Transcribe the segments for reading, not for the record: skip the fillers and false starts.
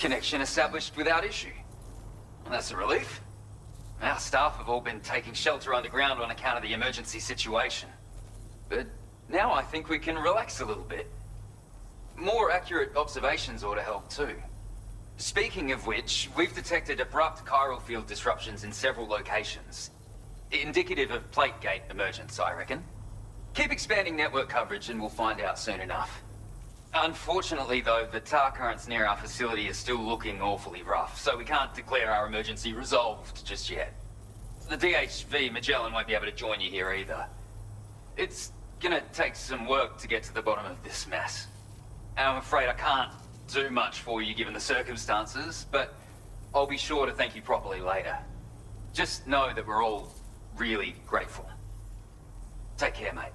Connection established without issue. Well, that's a relief. Our staff have all been taking shelter underground on account of the emergency situation. But now I think we can relax a little bit. More accurate observations ought to help too. Speaking of which, we've detected abrupt chiral field disruptions in several locations. Indicative of plate gate emergence, I reckon. Keep expanding network coverage and we'll find out soon enough. Unfortunately though, the tar currents near our facility are still looking awfully rough, so we can't declare our emergency resolved just yet. The DHV Magellan won't be able to join you here either. It's gonna take some work to get to the bottom of this mess. And I'm afraid I can't do much for you given the circumstances, but I'll be sure to thank you properly later. Just know that we're all really grateful. Take care, mate.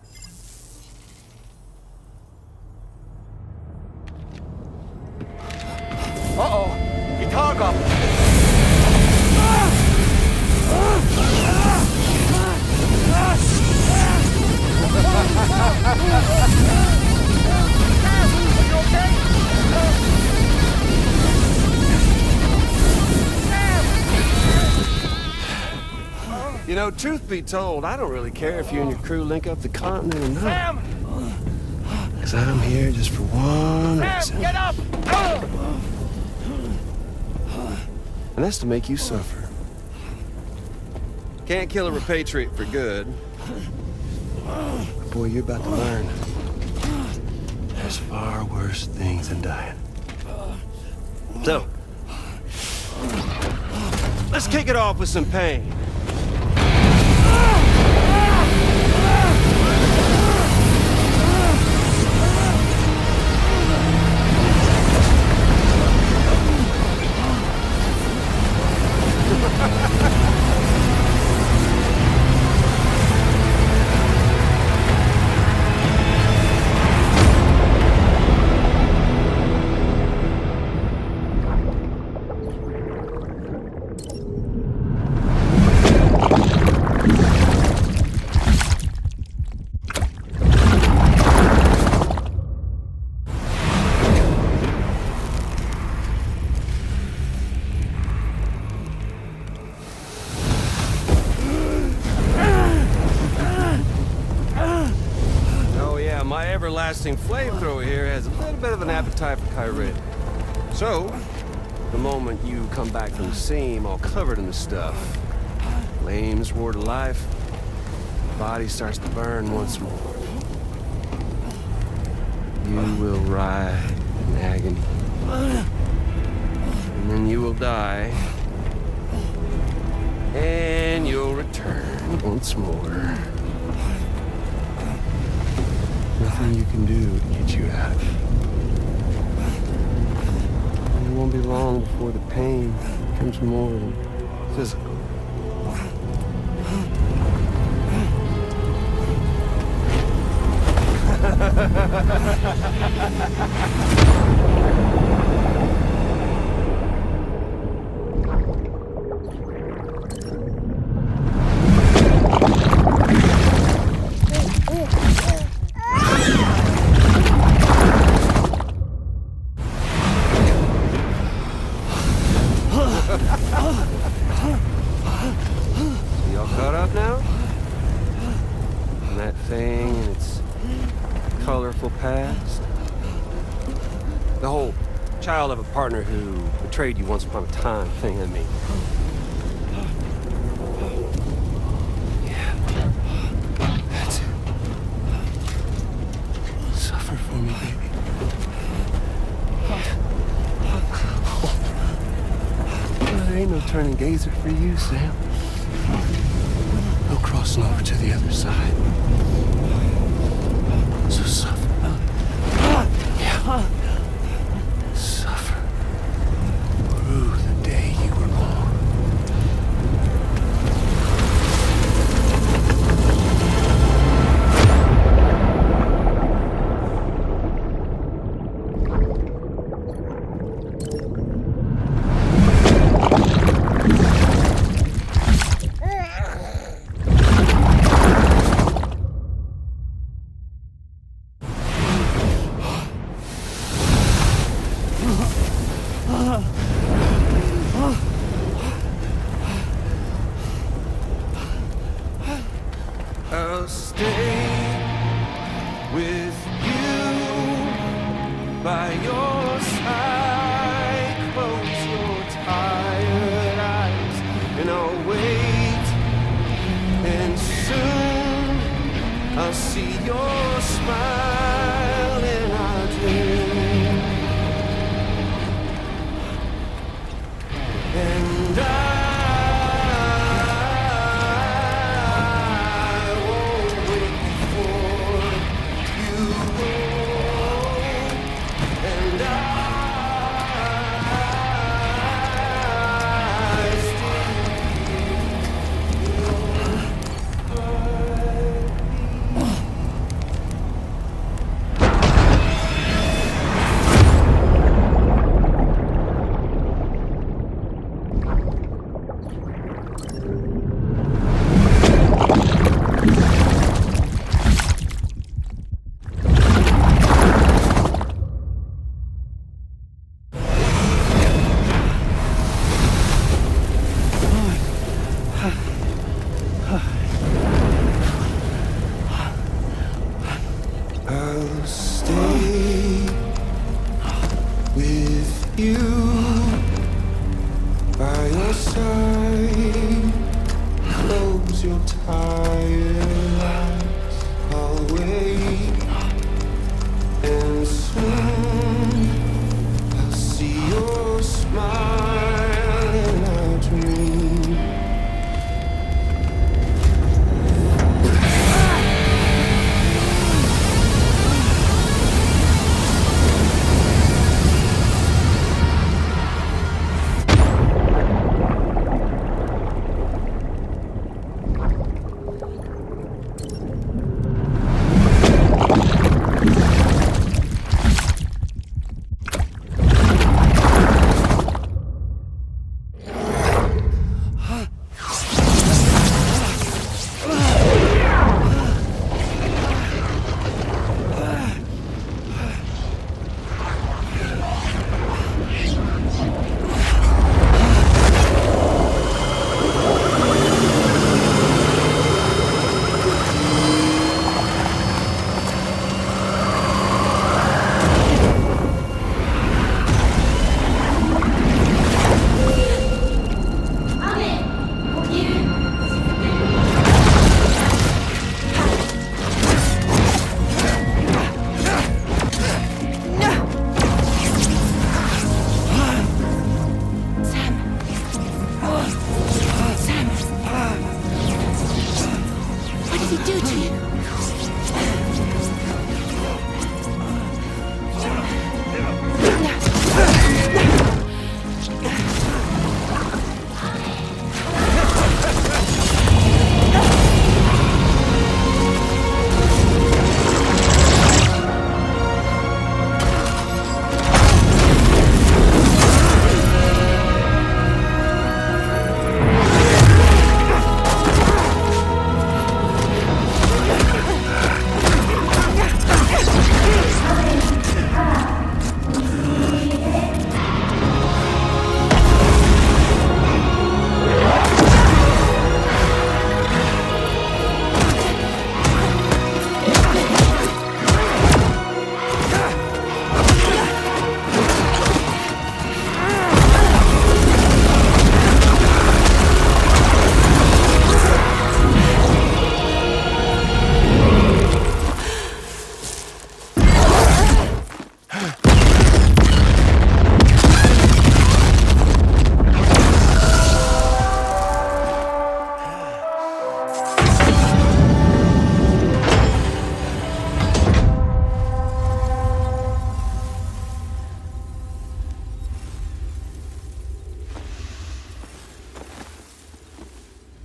Uh-oh! Itarga! Are you okay? You know, truth be told, I don't really care if you and your crew link up the continent or not. Sam! Because I'm here just for one reason. Sam, get up! And that's to make you suffer. Can't kill a repatriate for good. But boy, you're about to learn. There's far worse things than dying. So, let's kick it off with some pain. Everlasting flamethrower here has a little bit of an appetite for Kyrie. So, the moment you come back from the seam all covered in the stuff, flames roar to life, the body starts to burn once more. You will writhe in agony. And then you will die. And you'll return once more. Nothing you can do to get you out of it. And it won't be long before the pain becomes more physical. Y'all caught up now? And that thing and its colorful past? The whole child of a partner who betrayed you once upon a time thing, I mean. Yeah. That's it. Suffer for me, baby. There ain't no turning gazer for you, Sam. No crossing over to the other side. So suffer. Yeah. Suffer. Through the day you were born. I'll stay with you by your side. Close your tired eyes, and I'll wait. And soon I'll see your smile in our dream. And I won't wait for you. And I I'll stay with you by your side. Close your tired eyes. I'll wait, and soon I'll see your smile in our dream.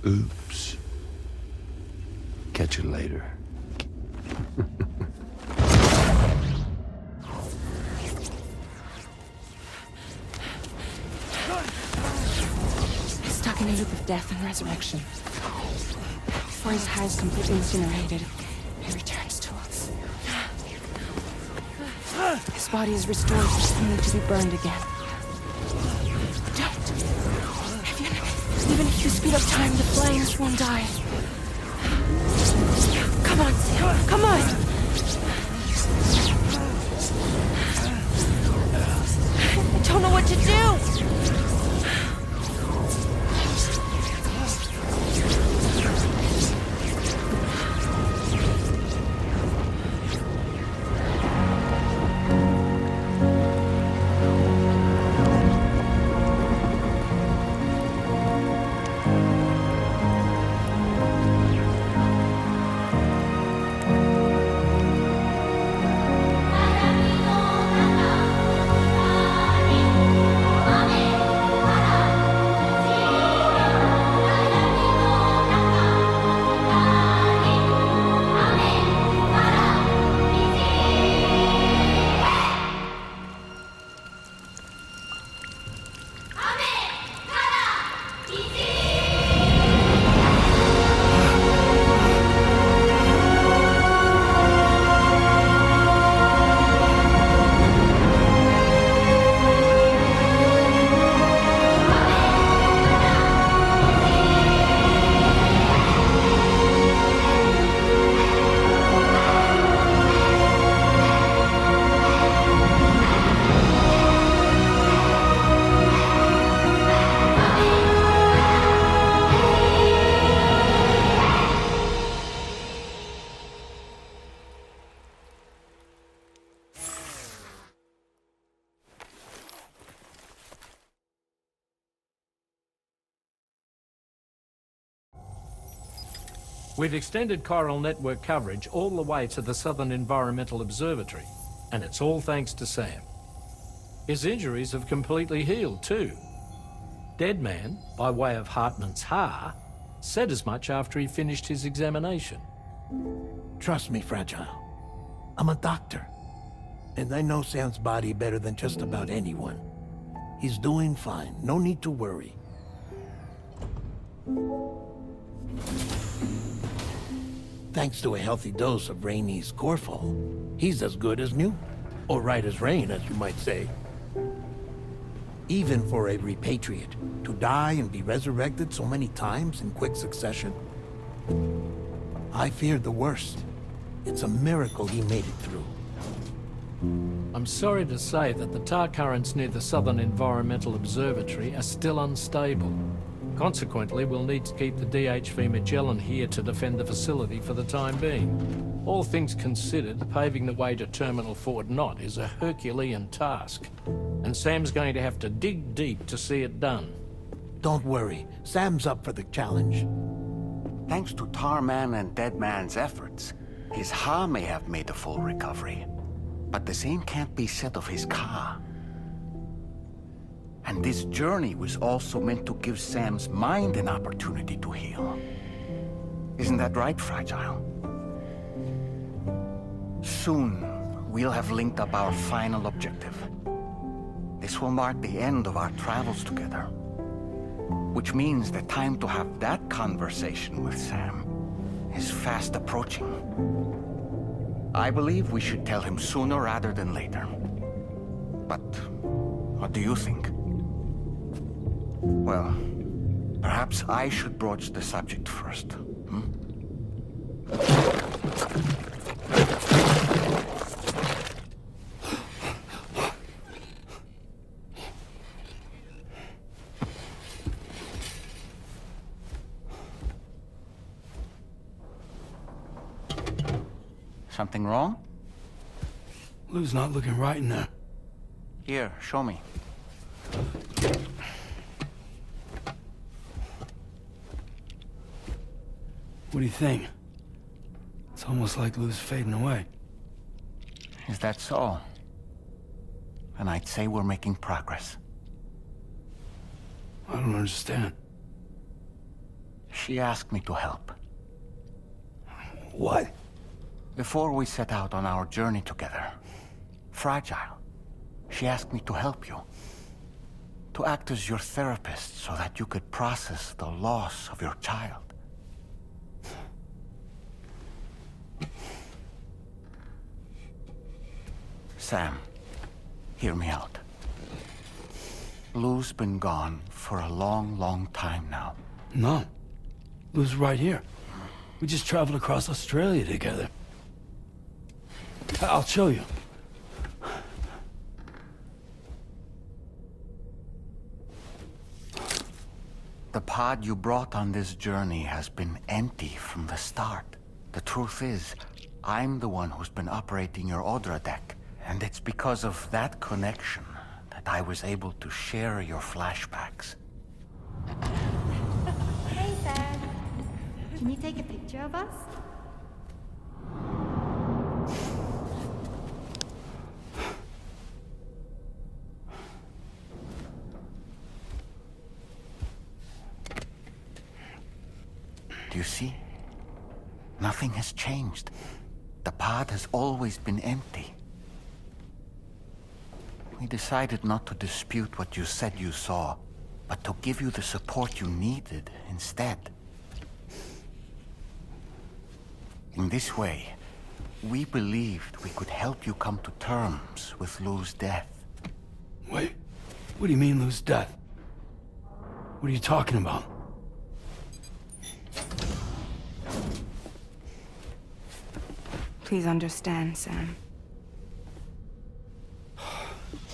Oops. Catch you later. Stuck in a loop of death and resurrection. Before his hair is completely incinerated, he returns to us. His body is restored, only to be burned again. you speed up time, the flames won't die. Come on, Sam. Come on. I don't know what to do. We've extended chiral network coverage all the way to the Southern Environmental Observatory, and it's all thanks to Sam. His injuries have completely healed too. Deadman, by way of Hartman's Ha, said as much after he finished his examination. Trust me, Fragile. I'm a doctor, and I know Sam's body better than just about anyone. He's doing fine, no need to worry. Thanks to a healthy dose of Rainey's Corfol, he's as good as new. Or right as rain, as you might say. Even for a repatriate, to die and be resurrected so many times in quick succession. I feared the worst. It's a miracle he made it through. I'm sorry to say that the tar currents near the Southern Environmental Observatory are still unstable. Consequently, we'll need to keep the DHV Magellan here to defend the facility for the time being. All things considered, paving the way to Terminal Fort Knott is a Herculean task, and Sam's going to have to dig deep to see it done. Don't worry, Sam's up for the challenge. Thanks to Tarman and Deadman's efforts, his Ha may have made a full recovery. But the same can't be said of his Ka. And this journey was also meant to give Sam's mind an opportunity to heal. Isn't that right, Fragile? Soon, we'll have linked up our final objective. This will mark the end of our travels together. Which means the time to have that conversation with Sam is fast approaching. I believe we should tell him sooner rather than later. But what do you think? Well, perhaps I should broach the subject first, hmm? Something wrong? Lou's not looking right in there. Here, show me. What do you think? It's almost like Lou's fading away. Is that so? And I'd say we're making progress. I don't understand. She asked me to help. What? Before we set out on our journey together, Fragile, she asked me to help you. To act as your therapist so that you could process the loss of your child. Sam, hear me out. Lou's been gone for a long, long time now. No. Lou's right here. We just traveled across Australia together. I'll show you. The pod you brought on this journey has been empty from the start. The truth is, I'm the one who's been operating your Odra deck, and it's because of that connection that I was able to share your flashbacks. Hey, Sam. Can you take a picture of us? Do you see? Nothing has changed. The pod has always been empty. We decided not to dispute what you said you saw, but to give you the support you needed instead. In this way, we believed we could help you come to terms with Lou's death. Wait, what do you mean Lou's death? What are you talking about? Please understand, Sam.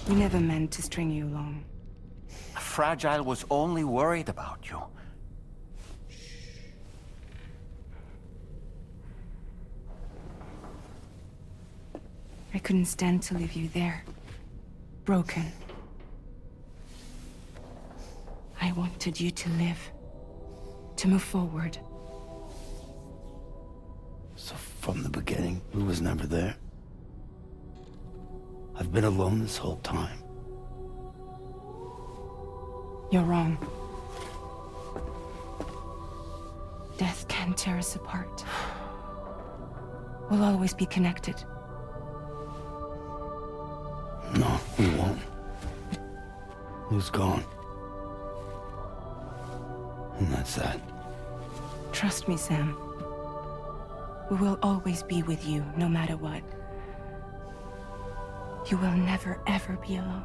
We never meant to string you along. Fragile was only worried about you. I couldn't stand to leave you there, broken. I wanted you to live, to move forward. So from the beginning, Lou was never there? I've been alone this whole time. You're wrong. Death can tear us apart. We'll always be connected. No, we won't. Lou's gone. And that's that. Trust me, Sam. We will always be with you, no matter what. You will never, ever be alone.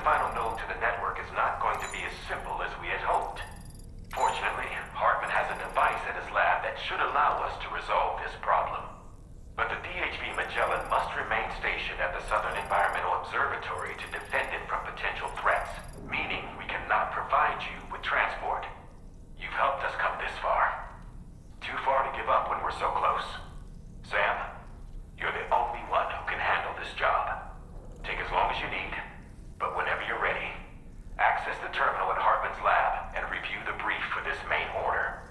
the final node to the network is not going to be as simple as we had hoped. Fortunately, Hartman has a device at his lab that should allow us to resolve this problem. But the DHV Magellan must remain stationed at the Southern Environmental Observatory to defend it from potential threats, meaning we cannot provide you with transport. You've helped us come this far. Too far to give up when we're so close. Sam, you're the only one who can handle this job. Take as long as you need, but whenever you're ready, access the terminal at Hartman's lab and review the brief for this main order.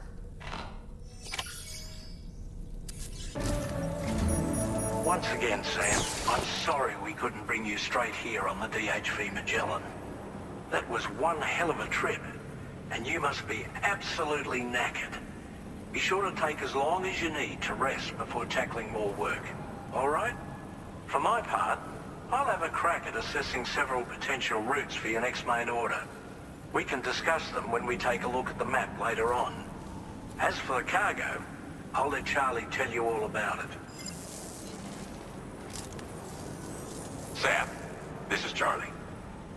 Once again, Sam, I'm sorry we couldn't bring you straight here on the DHV Magellan. That was one hell of a trip, and you must be absolutely knackered. Be sure to take as long as you need to rest before tackling more work, all right? For my part, I'll have a crack at assessing several potential routes for your next main order. We can discuss them when we take a look at the map later on. As for the cargo, I'll let Charlie tell you all about it. Sam, this is Charlie.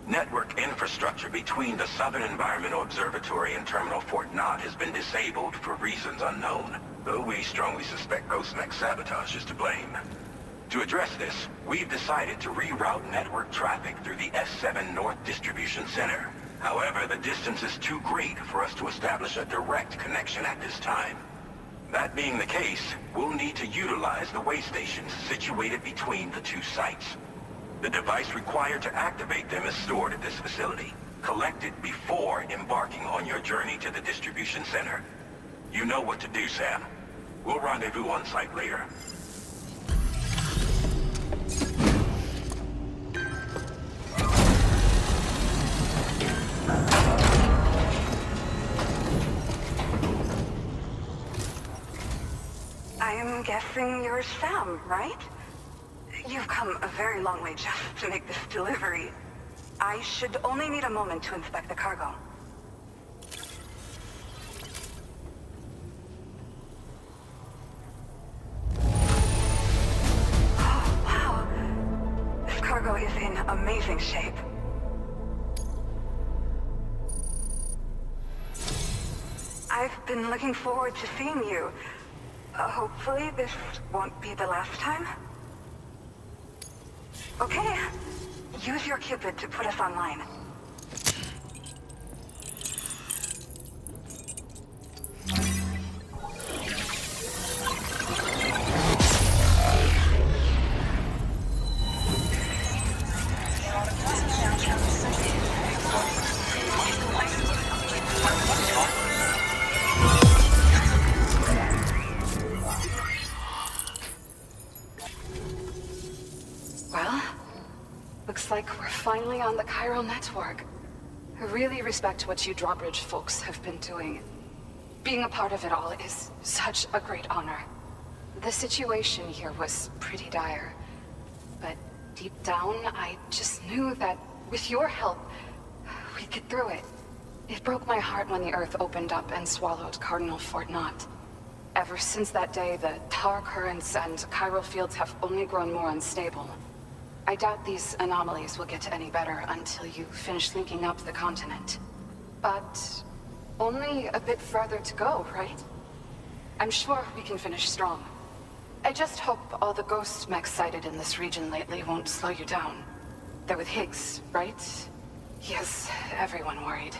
Network infrastructure between the Southern Environmental Observatory and Terminal Fort Knott has been disabled for reasons unknown, though we strongly suspect Ghostmech's sabotage is to blame. To address this, we've decided to reroute network traffic through the S7 North Distribution Center. However, the distance is too great for us to establish a direct connection at this time. That being the case, we'll need to utilize the way stations situated between the two sites. The device required to activate them is stored at this facility. Collect it before embarking on your journey to the distribution center. You know what to do, Sam. We'll rendezvous on site later. I'm guessing you're Sam, right? You've come a very long way just to make this delivery. I should only need a moment to inspect the cargo. Oh, wow. This cargo is in amazing shape. I've been looking forward to seeing you. Hopefully this won't be the last time. Okay. Use your Cupid to put us online. Looks like we're finally on the chiral network. I really respect what you drawbridge folks have been doing. Being a part of it all is such a great honor. The situation here was pretty dire, but deep down, I just knew that with your help, we'd get through it. It broke my heart when the Earth opened up and swallowed Cardinal Fort Knott. Ever since that day, the tar currents and chiral fields have only grown more unstable. I doubt these anomalies will get any better until you finish linking up the continent. But only a bit further to go, right? I'm sure we can finish strong. I just hope all the ghost mechs sighted in this region lately won't slow you down. They're with Higgs, right? He has everyone worried.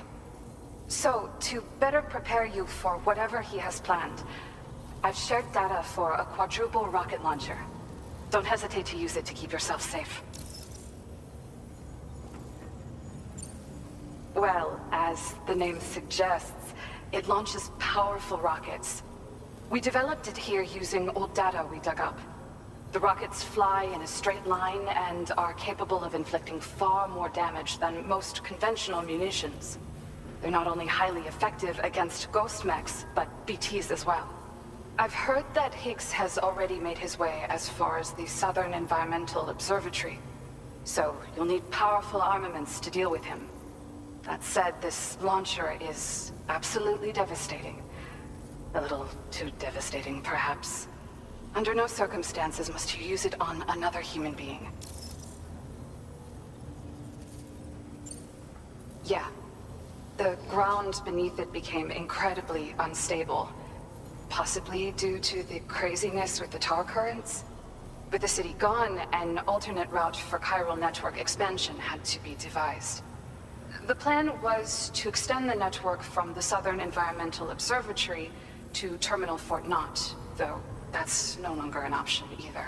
So, to better prepare you for whatever he has planned, I've shared data for a quadruple rocket launcher. Don't hesitate to use it to keep yourself safe. Well, as the name suggests, it launches powerful rockets. We developed it here using old data we dug up. The rockets fly in a straight line and are capable of inflicting far more damage than most conventional munitions. They're not only highly effective against ghost mechs, but BTs as well. I've heard that Higgs has already made his way as far as the Southern Environmental Observatory. So you'll need powerful armaments to deal with him. That said, this launcher is absolutely devastating. A little too devastating, perhaps. Under no circumstances must you use it on another human being. Yeah. The ground beneath it became incredibly unstable. Possibly due to the craziness with the tar currents. With the city gone, an alternate route for chiral network expansion had to be devised. The plan was to extend the network from the Southern Environmental Observatory to Terminal Fort Knott, though that's no longer an option either.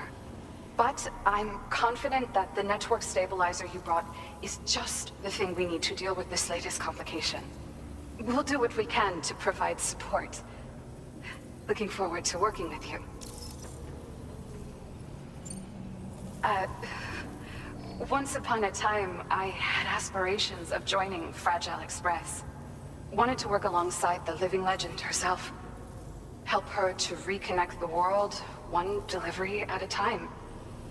But I'm confident that the network stabilizer you brought is just the thing we need to deal with this latest complication. We'll do what we can to provide support. Looking forward to working with you. Once upon a time, I had aspirations of joining Fragile Express. Wanted to work alongside the living legend herself. Help her to reconnect the world, one delivery at a time.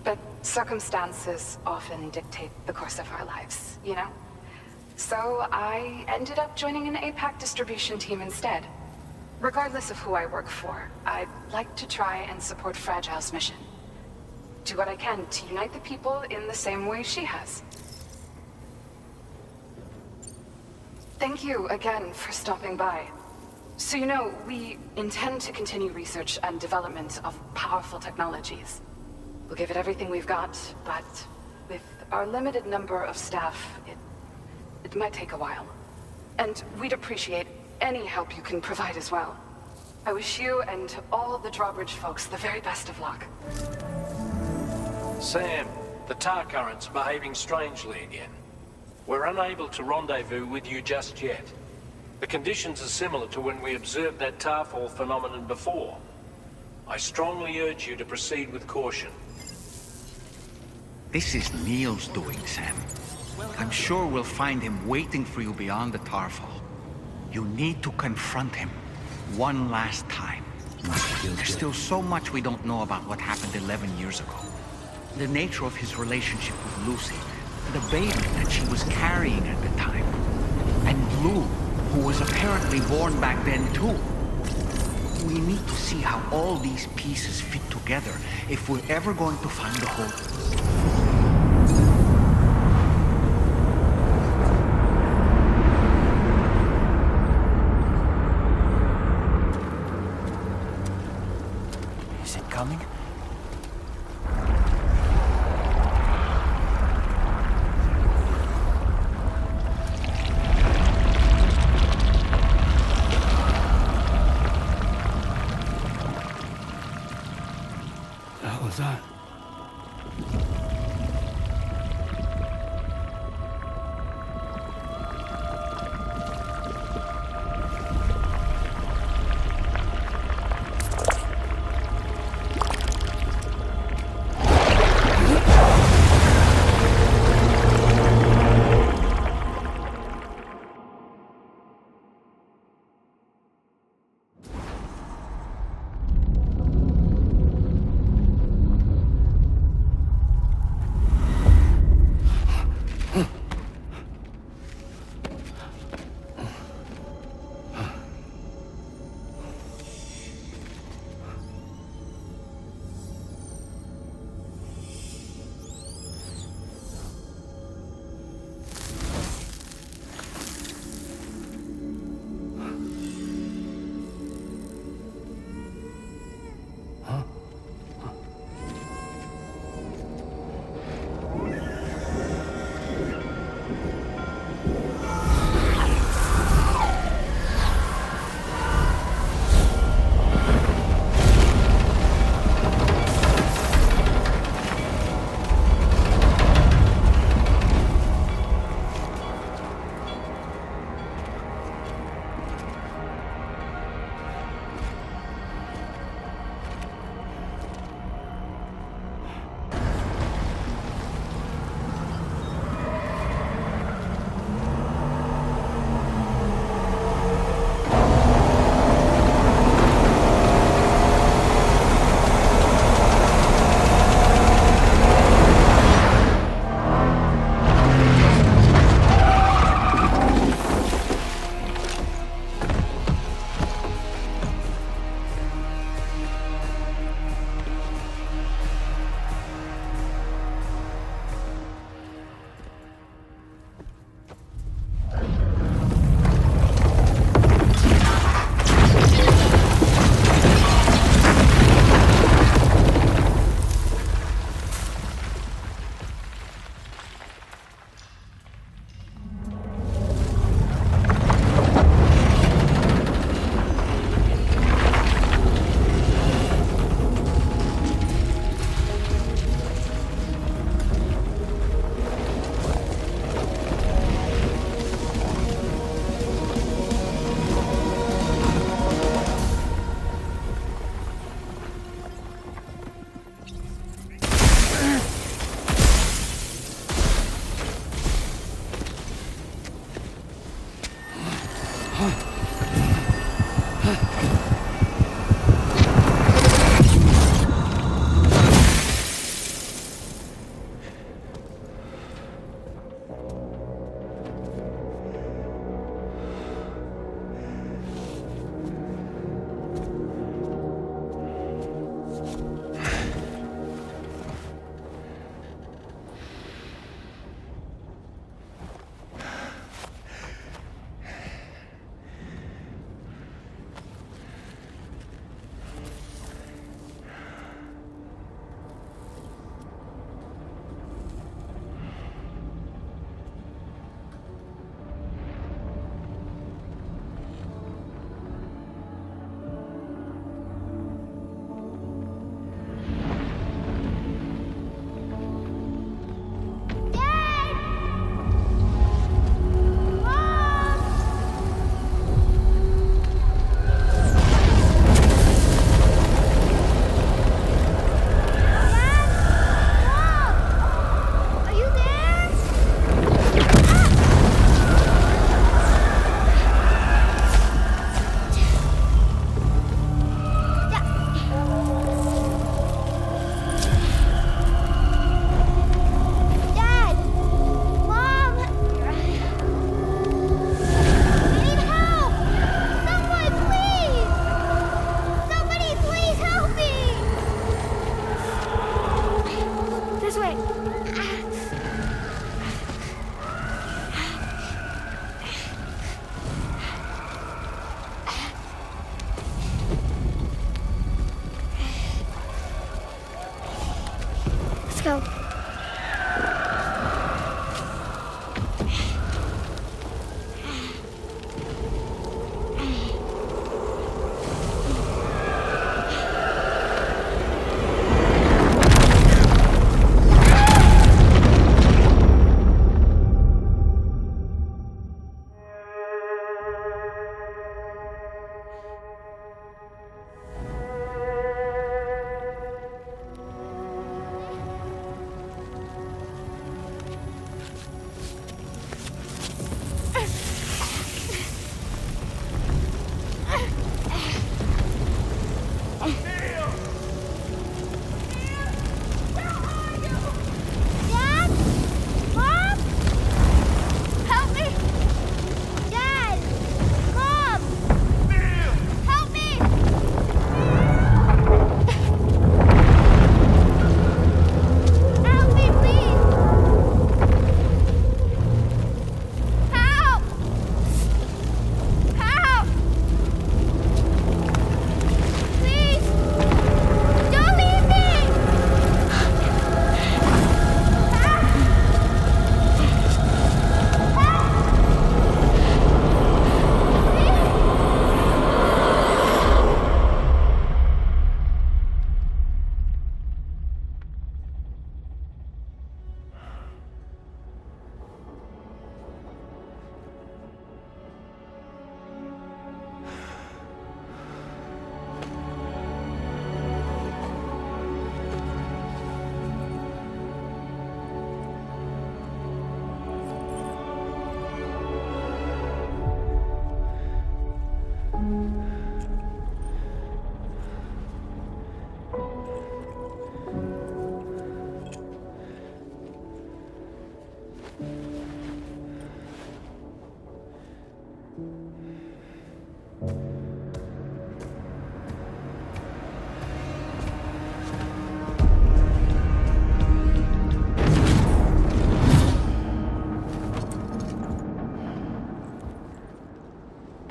But circumstances often dictate the course of our lives, you know? So I ended up joining an APAC distribution team instead. Regardless of who I work for, I'd like to try and support Fragile's mission. Do what I can to unite the people in the same way she has. Thank you again for stopping by. So you know, we intend to continue research and development of powerful technologies. We'll give it everything we've got, but with our limited number of staff, it might take a while. And we'd appreciate any help you can provide as well. I wish you and all the Drawbridge folks the very best of luck. Sam, the tar currents are behaving strangely again. We're unable to rendezvous with you just yet. The conditions are similar to when we observed that tarfall phenomenon before. I strongly urge you to proceed with caution. This is Neil's doing, Sam. I'm sure we'll find him waiting for you beyond the tarfall. You need to confront him one last time. There's still so much we don't know about what happened 11 years ago. The nature of his relationship with Lucy, the baby that she was carrying at the time, and Blue, who was apparently born back then too. We need to see how all these pieces fit together if we're ever going to find the whole... Is it coming? What the hell is that? go.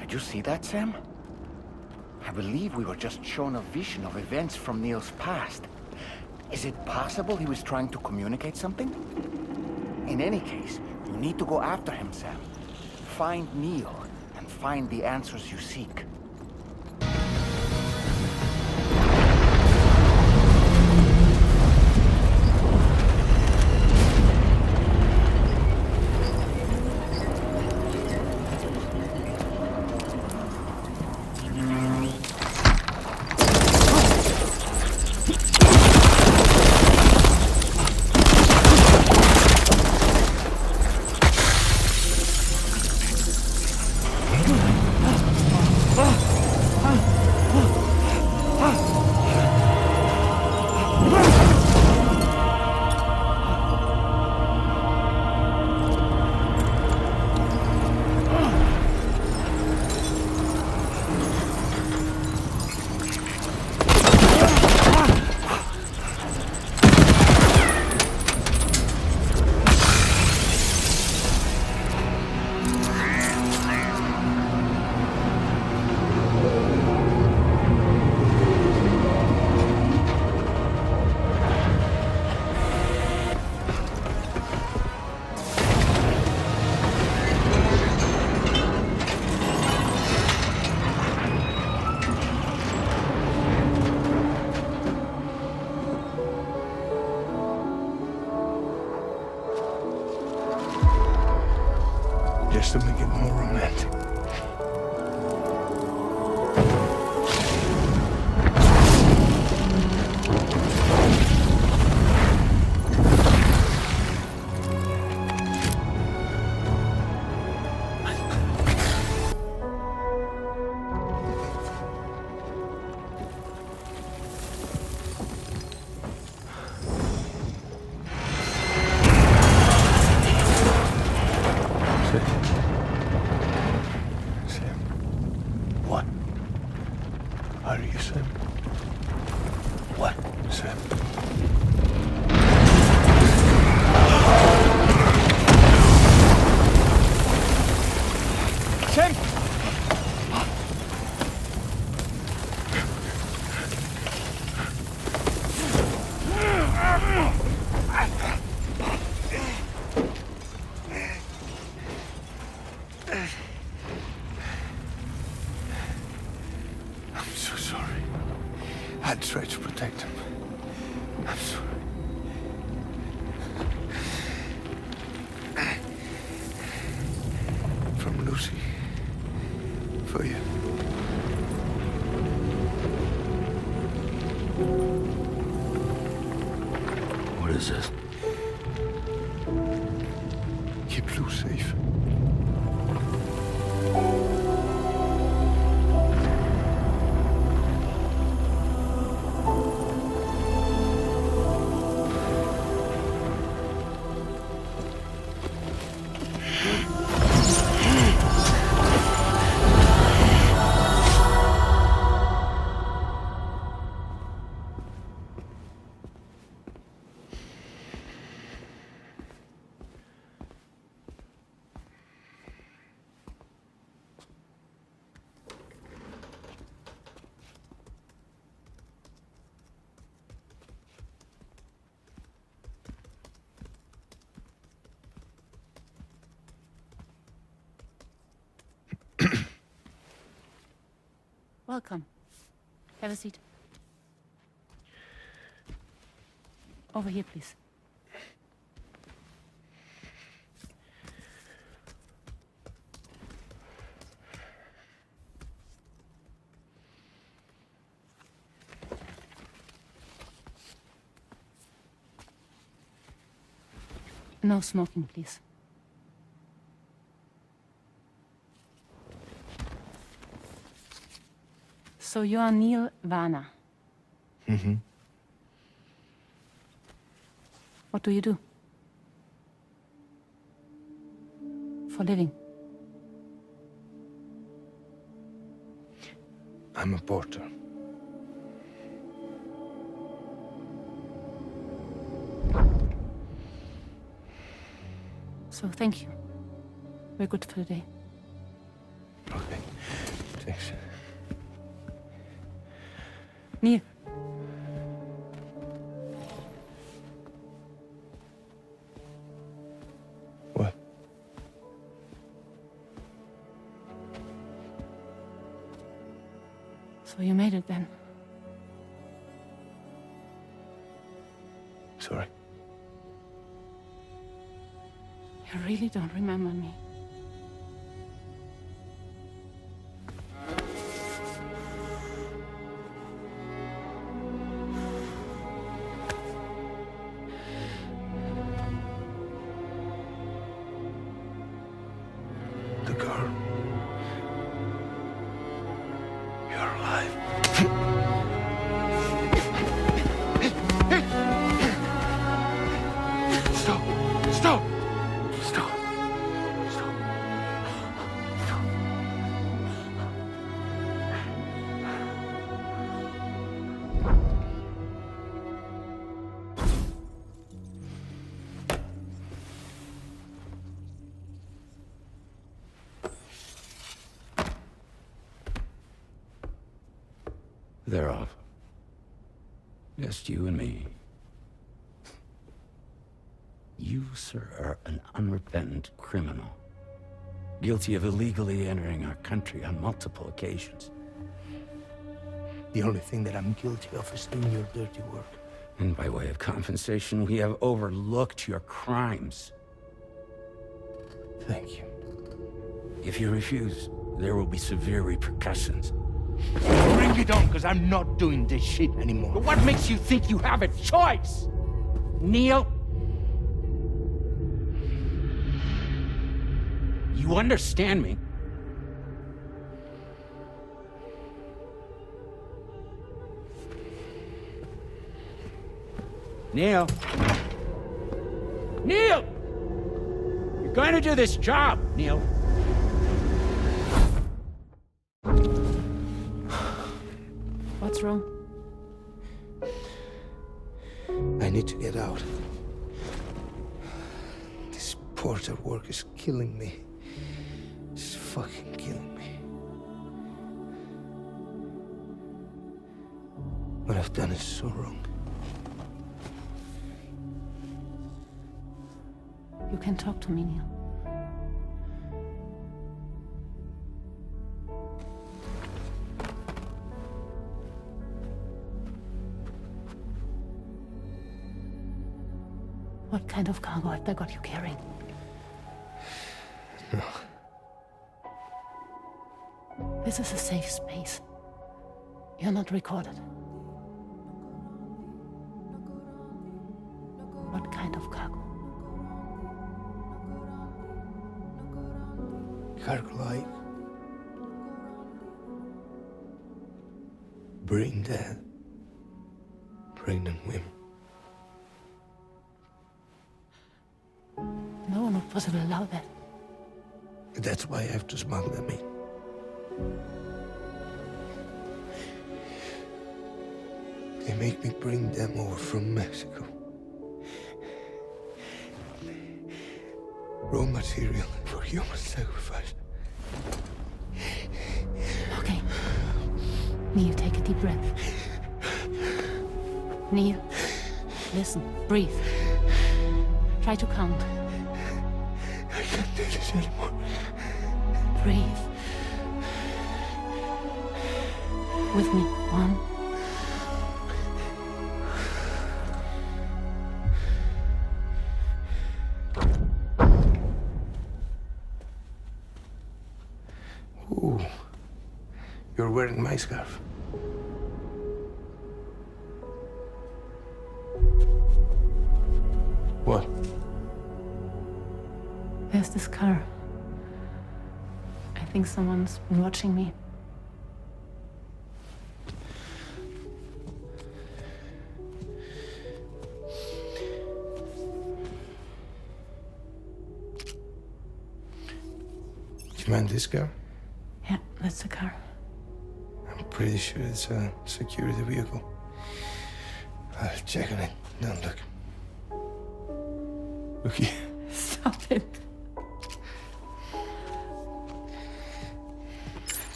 Did you see that, Sam? I believe we were just shown a vision of events from Neil's past. Is it possible he was trying to communicate something? In any case, you need to go after him, Sam. Find Neil, and find the answers you seek. Just to make it more romantic. What? Are you Sam? What, Sam? Sam! I'm so sorry. I tried to protect him. I'm sorry. From Lucy. For you. What is this? Keep Lou safe. Welcome. Have a seat. Over here, please. No smoking, please. So you are Neil Varner. Mm-hmm. What do you do? For a living? I'm a porter. So thank you. We're good for the day. Okay. Thanks. Neil. What? So you made it then? Sorry. You really don't remember me. The girl. You're alive. Stop! Stop! Stop! Stop! Stop! They're off. Just you and me. You, sir, are an unrepentant criminal. Guilty of illegally entering our country on multiple occasions. The only thing that I'm guilty of is doing your dirty work. And by way of compensation, we have overlooked your crimes. Thank you. If you refuse, there will be severe repercussions. Bring it on, because I'm not doing this shit anymore. But what makes you think you have a choice? Neil? You understand me? Neil? Neil! You're going to do this job, Neil. What's wrong? I need to get out. This porter work is killing me. It's fucking killing me. What I've done is so wrong. You can talk to me, Neil. What kind of cargo have they got you carrying? No. This is a safe space. You're not recorded. What kind of cargo? Cargo like bring dead, pregnant women. No one would possibly allow that. That's why I have to smuggle them in. They make me bring them over from Mexico. Raw material for human sacrifice. Okay. Neil, take a deep breath. Neil, listen, breathe. Try to count. I can't do this anymore. Breathe. With me. 1. Ooh, you're wearing my scarf. What? There's this car. I think someone's been watching me. Do you mind this car? Yeah, that's the car. I'm pretty sure it's a security vehicle. I'll check on it. Don't look. Look here. Stop it.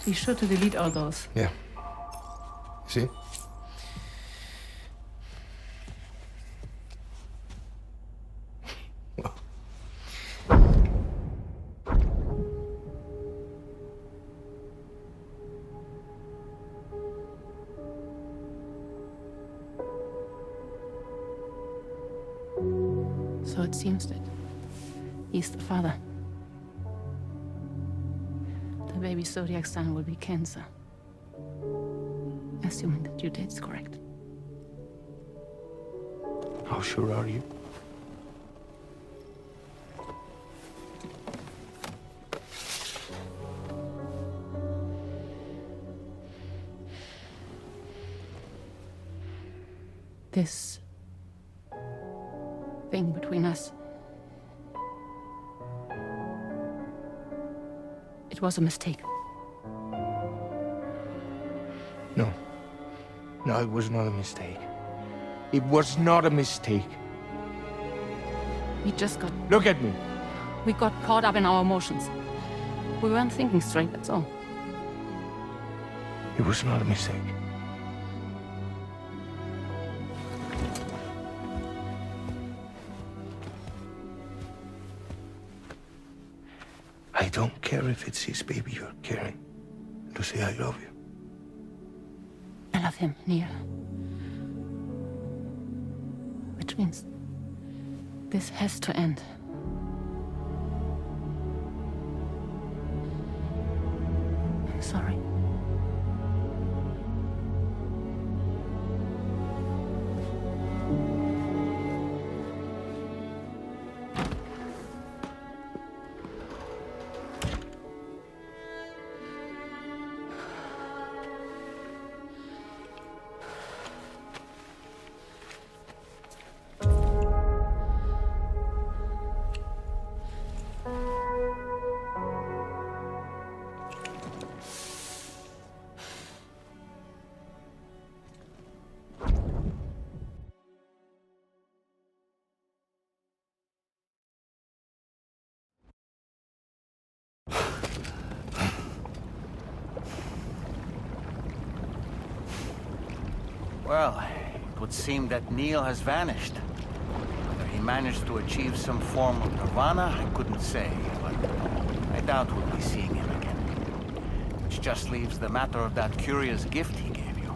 Be sure to delete all those. Yeah. See? So it seems that he's the father. The baby zodiac sign will be Cancer. Assuming that due date's correct. How sure are you? This thing between us. It was a mistake. No. No, it was not a mistake. It was not a mistake. We just got... Look at me. We got caught up in our emotions. We weren't thinking straight, that's all. It was not a mistake. I don't care if it's his baby you're carrying. Lucy, I love you. I love him, Neil. Which means this has to end. Sorry. Well, it would seem that Neil has vanished. Whether he managed to achieve some form of nirvana, I couldn't say, but I doubt we'll be seeing him again. Which just leaves the matter of that curious gift he gave you.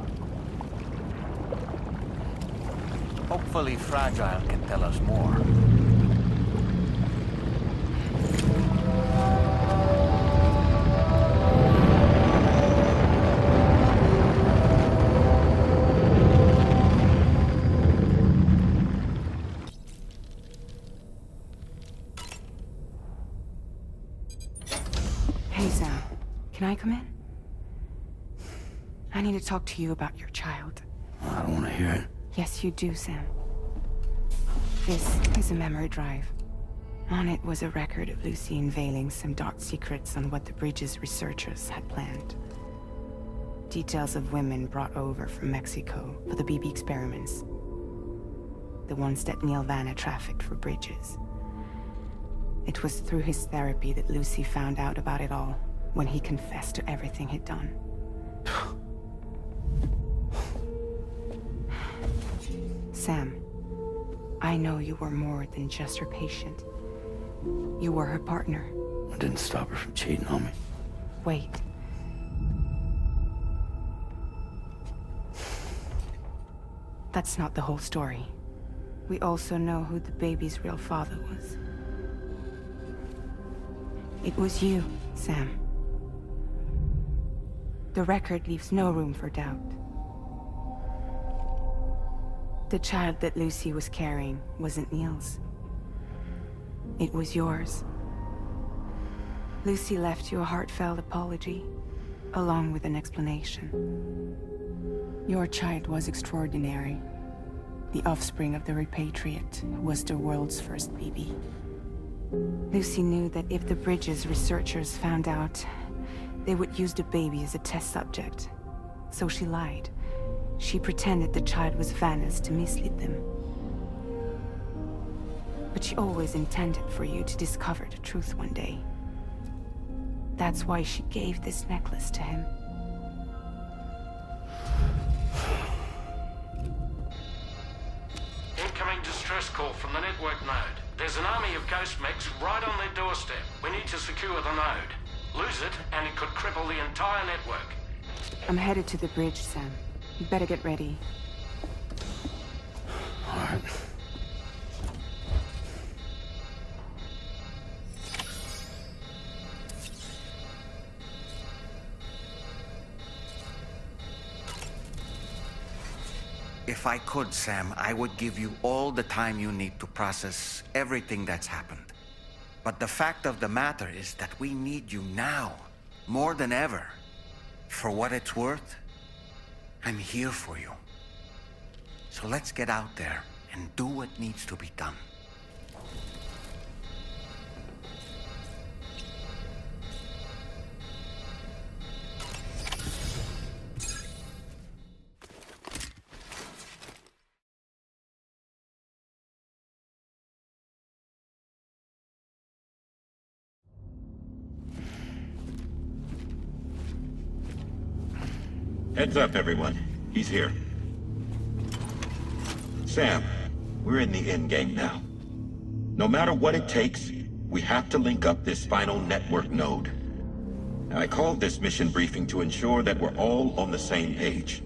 Hopefully Fragile can tell us more. Hey, Sam. Can I come in? I need to talk to you about your child. I don't want to hear it. Yes, you do, Sam. This is a memory drive. On it was a record of Lucy unveiling some dark secrets on what the Bridges researchers had planned. Details of women brought over from Mexico for the BB experiments. The ones that Neil Vanna trafficked for Bridges. It was through his therapy that Lucy found out about it all, when he confessed to everything he'd done. Sam, I know you were more than just her patient. You were her partner. I didn't stop her from cheating on me. Wait. That's not the whole story. We also know who the baby's real father was. It was you, Sam. The record leaves no room for doubt. The child that Lucy was carrying wasn't Neil's. It was yours. Lucy left you a heartfelt apology, along with an explanation. Your child was extraordinary. The offspring of the repatriate who was the world's first BB. Lucy knew that if the Bridges researchers found out, they would use the baby as a test subject. So she lied. She pretended the child was Vanna's to mislead them. But she always intended for you to discover the truth one day. That's why she gave this necklace to him. Incoming distress call from the network node. There's an army of ghost mechs right on their doorstep. We need to secure the node. Lose it, and it could cripple the entire network. I'm headed to the bridge, Sam. You better get ready. All right. If I could, Sam, I would give you all the time you need to process everything that's happened. But the fact of the matter is that we need you now, more than ever. For what it's worth, I'm here for you. So let's get out there and do what needs to be done. Heads up, everyone. He's here. Sam, we're in the endgame now. No matter what it takes, we have to link up this final network node. I called this mission briefing to ensure that we're all on the same page.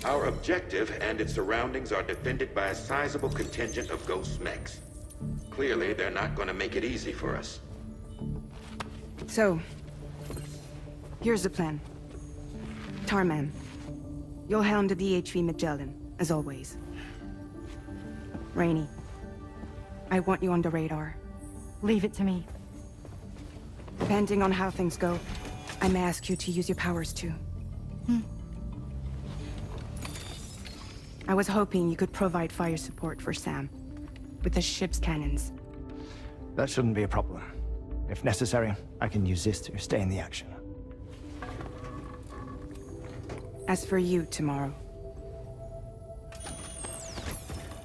Our objective and its surroundings are defended by a sizable contingent of ghost mechs. Clearly, they're not going to make it easy for us. So, here's the plan. Tarman, you'll helm the DHV Magellan, as always. Rainey, I want you on the radar. Leave it to me. Depending on how things go, I may ask you to use your powers too. I was hoping you could provide fire support for Sam, with the ship's cannons. That shouldn't be a problem. If necessary, I can use this to stay in the action. As for you, tomorrow.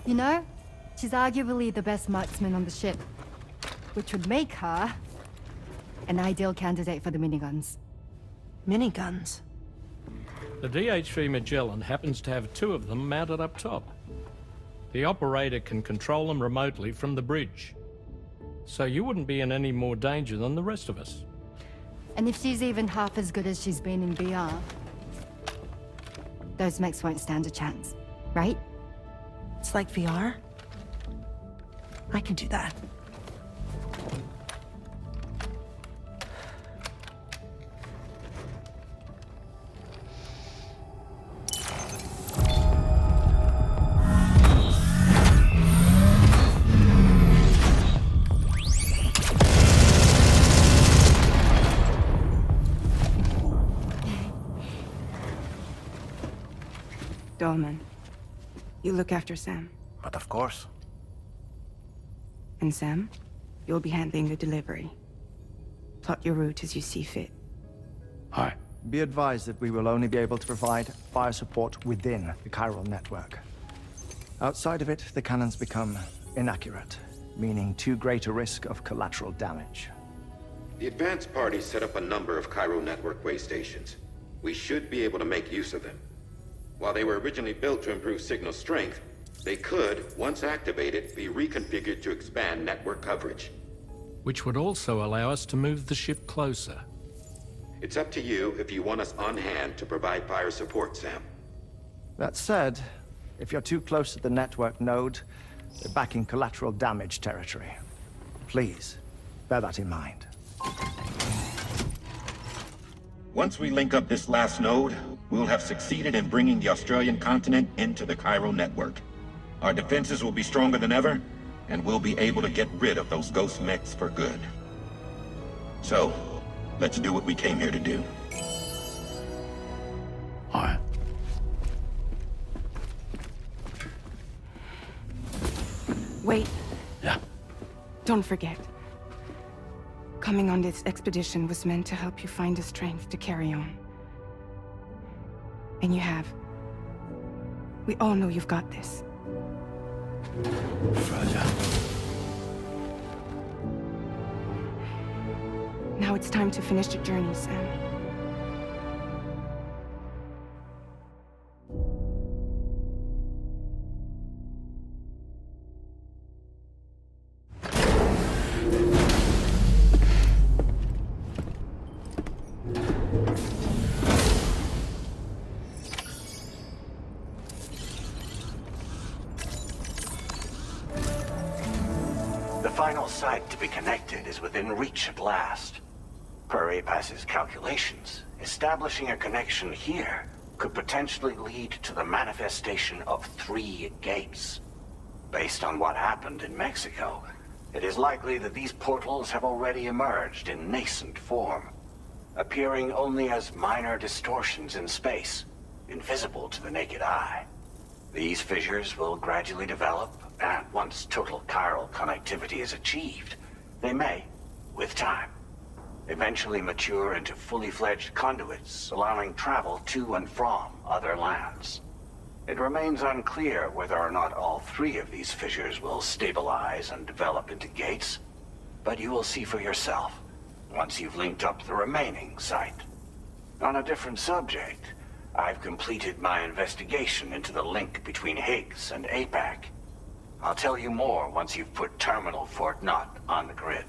You know, she's arguably the best marksman on the ship, which would make her an ideal candidate for the miniguns. Miniguns? The DHV Magellan happens to have 2 of them mounted up top. The operator can control them remotely from the bridge. So you wouldn't be in any more danger than the rest of us. And if she's even half as good as she's been in BR, those mechs won't stand a chance, right? It's like VR? I can do that. Dolman, you look after Sam. But of course. And Sam, you'll be handling the delivery. Plot your route as you see fit. Aye. Be advised that we will only be able to provide fire support within the chiral network. Outside of it, the cannons become inaccurate, meaning too great a risk of collateral damage. The advanced party set up a number of chiral network way stations. We should be able to make use of them. While they were originally built to improve signal strength, they could, once activated, be reconfigured to expand network coverage. Which would also allow us to move the ship closer. It's up to you if you want us on hand to provide fire support, Sam. That said, if you're too close to the network node, we're back in collateral damage territory. Please, bear that in mind. Once we link up this last node, we'll have succeeded in bringing the Australian continent into the chiral network. Our defenses will be stronger than ever, and we'll be able to get rid of those ghost mechs for good. So, let's do what we came here to do. All right. Wait. Yeah. Don't forget. Coming on this expedition was meant to help you find the strength to carry on. And you have. We all know you've got this. Roger. Now it's time to finish the journey, Sam. The final site to be connected is within reach at last. Per APAS's calculations, establishing a connection here could potentially lead to the manifestation of 3 gates. Based on what happened in Mexico, it is likely that these portals have already emerged in nascent form, appearing only as minor distortions in space, invisible to the naked eye. These fissures will gradually develop, and once total chiral connectivity is achieved, they may, with time, eventually mature into fully fledged conduits, allowing travel to and from other lands. It remains unclear whether or not all 3 of these fissures will stabilize and develop into gates, but you will see for yourself once you've linked up the remaining site. On a different subject, I've completed my investigation into the link between Higgs and APAC. I'll tell you more once you've put Terminal Fort Knott on the grid.